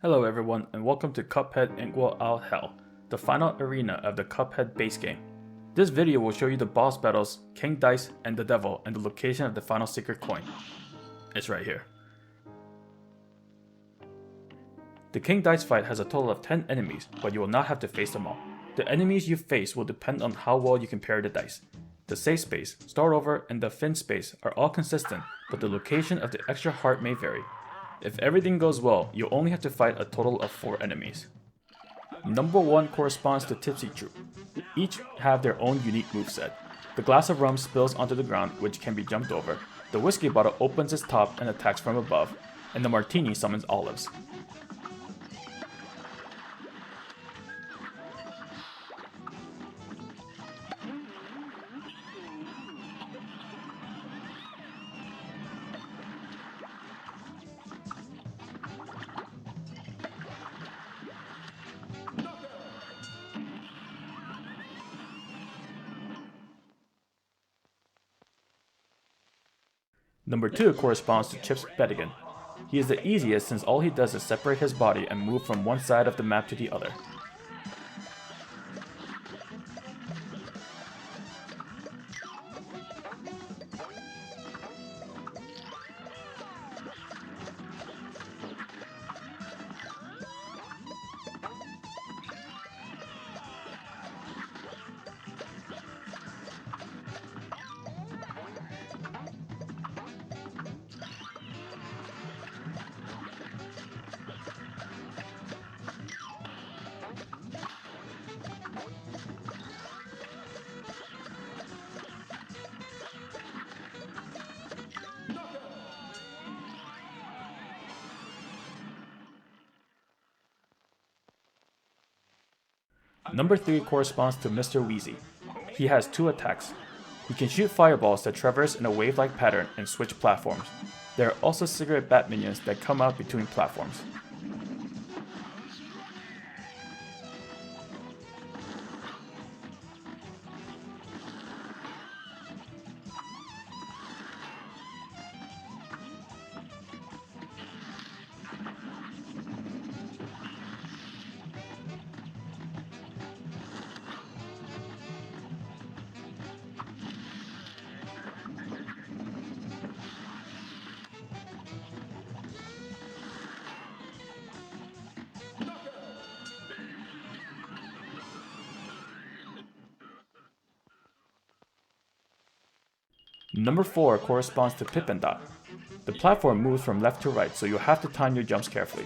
Hello everyone and welcome to Cuphead Inkwell Out Hell, the final arena of the Cuphead base game. This video will show you the boss battles, King Dice, and the Devil, and the location of the final secret coin. It's right here. The King Dice fight has a total of 10 enemies, but you will not have to face them all. The enemies you face will depend on how well you can pair the dice. The save space, start over, and the fin space are all consistent, but the location of the extra heart may vary. If everything goes well, you'll only have to fight a total of 4 enemies. Number 1 corresponds to Tipsy Troop. Each have their own unique moveset. The glass of rum spills onto the ground, which can be jumped over. The whiskey bottle opens its top and attacks from above, and the martini summons olives. Number 2 corresponds to Chip's Bedigan. He is the easiest since all he does is separate his body and move from one side of the map to the other. Number 3 corresponds to Mr. Wheezy. He has 2 attacks. He can shoot fireballs that traverse in a wave-like pattern and switch platforms. There are also cigarette bat minions that come out between platforms. Number 4 corresponds to Pip and Dot. The platform moves from left to right, so you'll have to time your jumps carefully.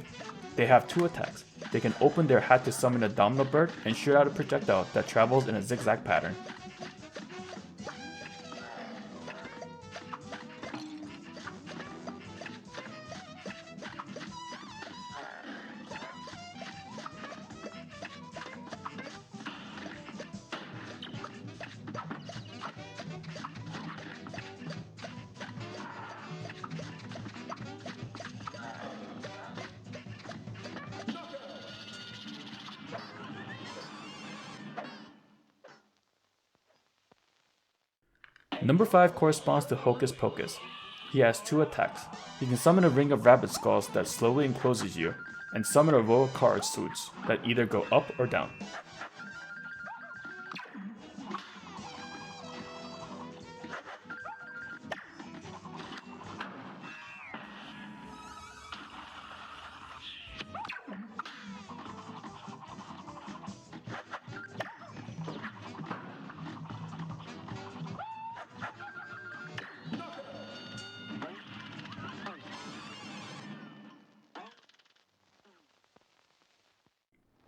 They have 2 attacks. They can open their hat to summon a domino bird and shoot out a projectile that travels in a zigzag pattern. Number 5 corresponds to Hocus Pocus. He has 2 attacks. He can summon a ring of rabbit skulls that slowly encloses you, and summon a row of card suits that either go up or down.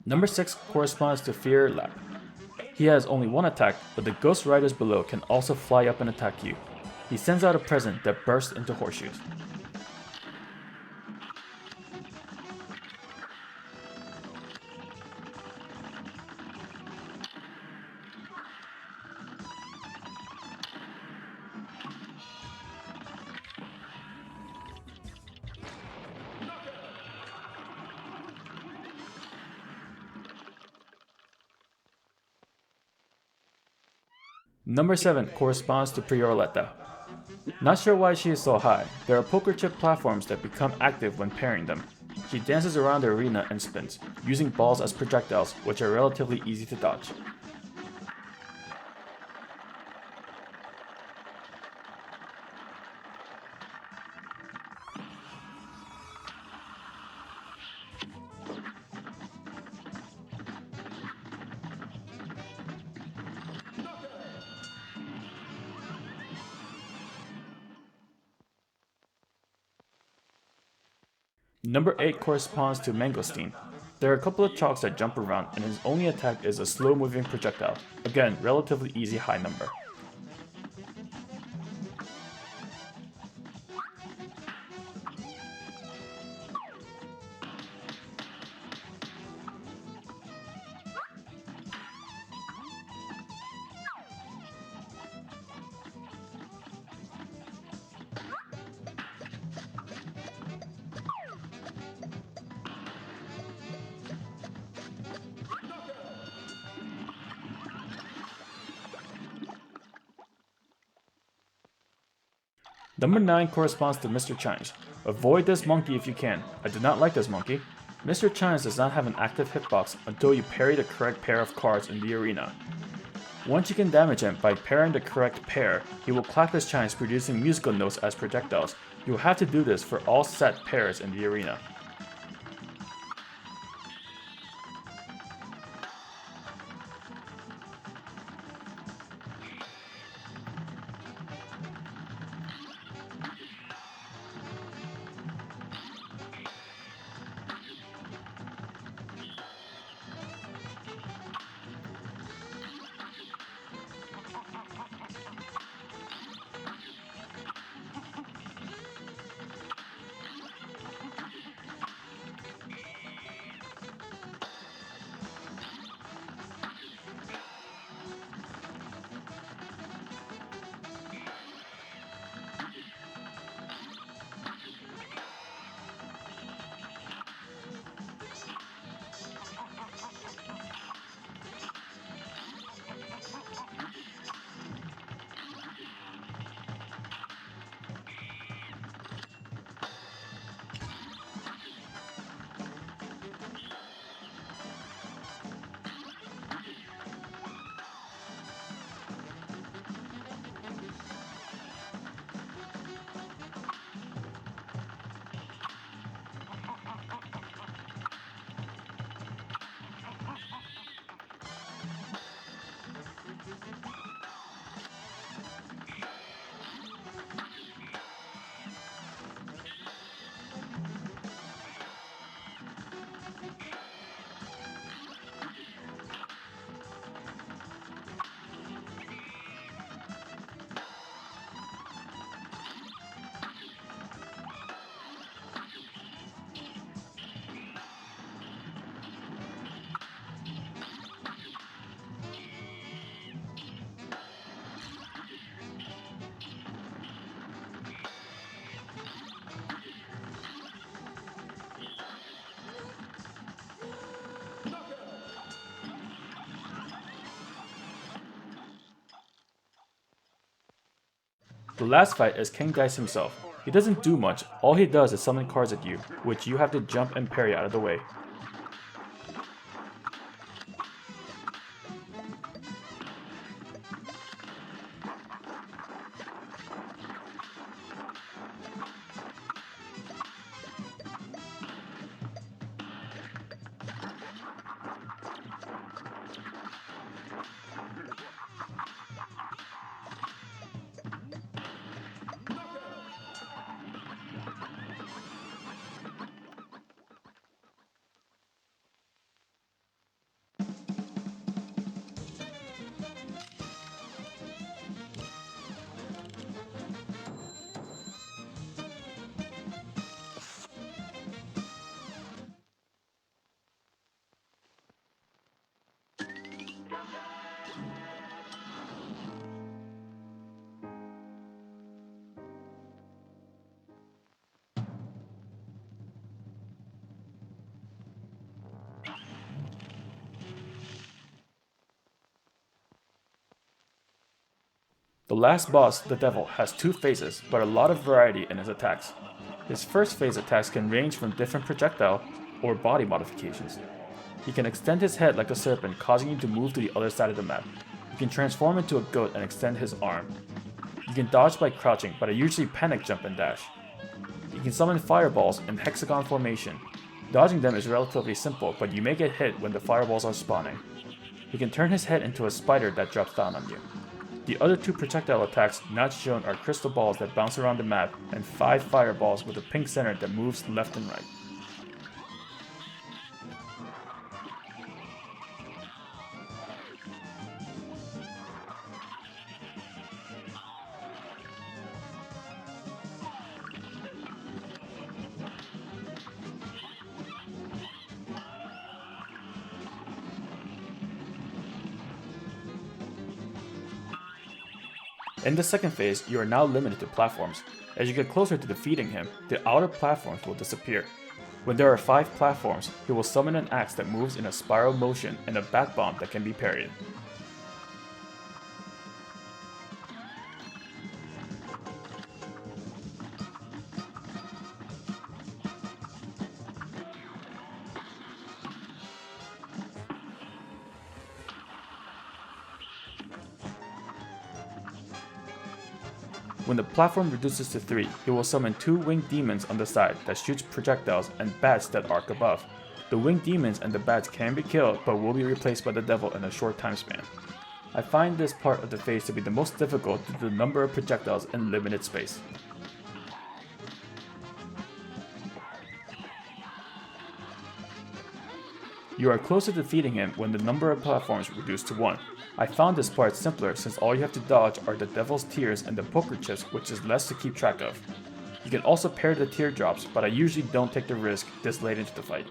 Number 6 corresponds to Fear Lap. He has only 1 attack, but the Ghost Riders below can also fly up and attack you. He sends out a present that bursts into horseshoes. Number 7 corresponds to Priorletta. Not sure why she is so high. There are poker chip platforms that become active when pairing them. She dances around the arena and spins, using balls as projectiles, which are relatively easy to dodge. Number 8 corresponds to Mangosteen. There are a couple of chalks that jump around, and his only attack is a slow-moving projectile. Again, relatively easy high number. Number 9 corresponds to Mr. Chimes. Avoid this monkey if you can. I do not like this monkey. Mr. Chimes does not have an active hitbox until you parry the correct pair of cards in the arena. Once you can damage him by parrying the correct pair, he will clap his chimes producing musical notes as projectiles. You will have to do this for all set pairs in the arena. The last fight is King Dice himself. He doesn't do much, all he does is summon cards at you, which you have to jump and parry out of the way. The last boss, the Devil, has two phases, but a lot of variety in his attacks. His first phase attacks can range from different projectile or body modifications. He can extend his head like a serpent, causing you to move to the other side of the map. You can transform into a goat and extend his arm. You can dodge by crouching, but I usually panic jump and dash. You can summon fireballs in hexagon formation. Dodging them is relatively simple, but you may get hit when the fireballs are spawning. He can turn his head into a spider that drops down on you. The other 2 projectile attacks not shown are crystal balls that bounce around the map and 5 fireballs with a pink center that moves left and right. In the second phase, you are now limited to platforms. As you get closer to defeating him, the outer platforms will disappear. When there are 5 platforms, he will summon an axe that moves in a spiral motion and a bat bomb that can be parried. When the platform reduces to 3, he will summon 2 winged demons on the side that shoots projectiles and bats that arc above. The winged demons and the bats can be killed, but will be replaced by the devil in a short time span. I find this part of the phase to be the most difficult due to the number of projectiles and limited space. You are close to defeating him when the number of platforms reduce to 1. I found this part simpler since all you have to dodge are the devil's tears and the poker chips, which is less to keep track of. You can also pair the teardrops, but I usually don't take the risk this late into the fight.